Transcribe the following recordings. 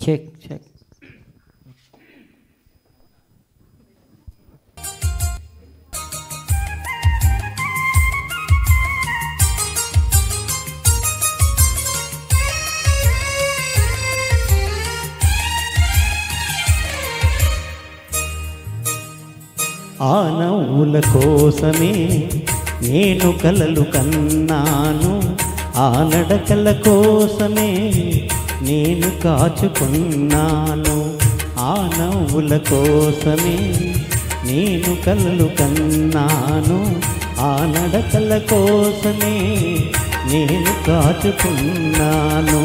Check check. ఆ నవ్వుల కోసమే నేను కలలు కన్నాను, ఆ నడకల కోసమే నేను కాచుకున్నాను. ఆ నవ్వుల కోసమే నేను కలలు కన్నాను, ఆ నడకల కోసమే నేను కాచుకున్నాను.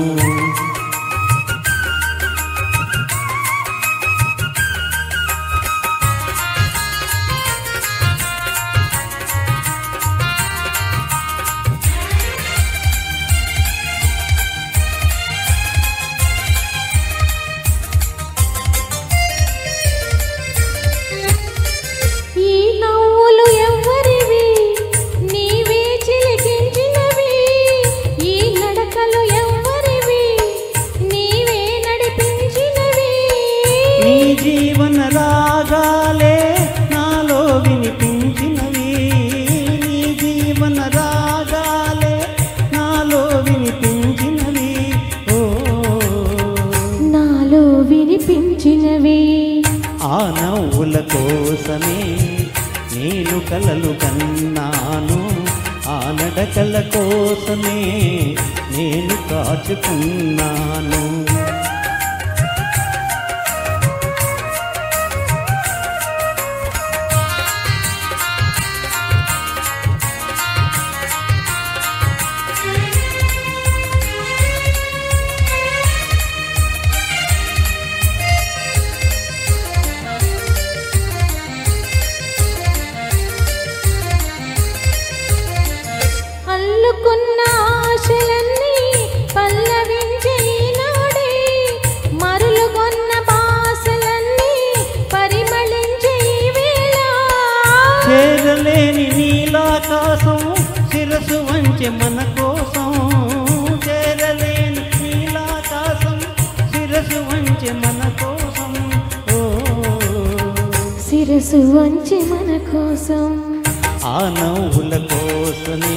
జీవన రాగాలే నాలో వినిపించినవి, నీ జీవన రాగాలే నాలో వినిపించినవి, ఓ నాలో వినిపించినవి. ఆ నవ్వుల కోసమే నేను కలలు కన్నాను, ఆ నడకల కోసమే నేను కాచుకున్నాను. అల్లుకున్న ఆశలన్నీ పల్లవించే ఈనాడే, మరులుగొన్న బాసలన్నీ పరిమళించే ఈ వేళ. చేరలేని నీలాకాశం శిరసు వంచె మన కోసం, చేరలేని నీలాకాశం శిరసు వంచె మన కోసం, ఓ శిరసు వంచె మన కోసం. ఆ నవ్వుల కోసమే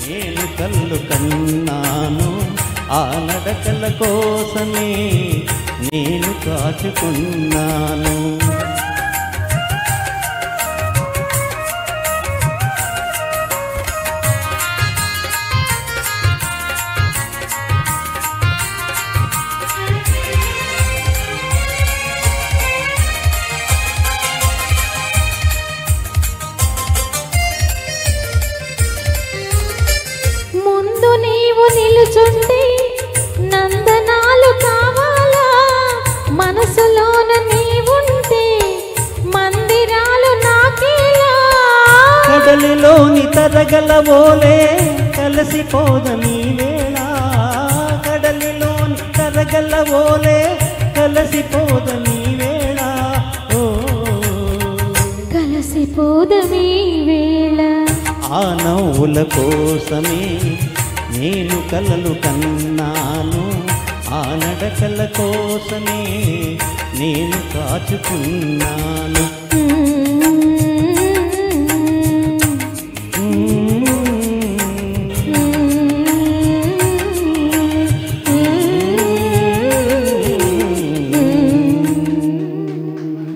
నేను కళ్ళు కన్నాను, ఆ నడకల కోసమే నేను కాచుకున్నాను. నిలుచుంటే నందనాలు కావాలా, మనసులోన నీవుంటే మందిరాలు నాకేలా. కడలిలోని తరగలవోలే కలసిపోదని వేళ, కడలిలోని తరగలవోలే కలసిపోదని వేళ, ఓ కలసిపోదమీ వేళ. ఆ నవ్వుల కోసమే నేను కలలు కన్నాను, ఆ నడకల కోసమే నేను కాచుకున్నాను.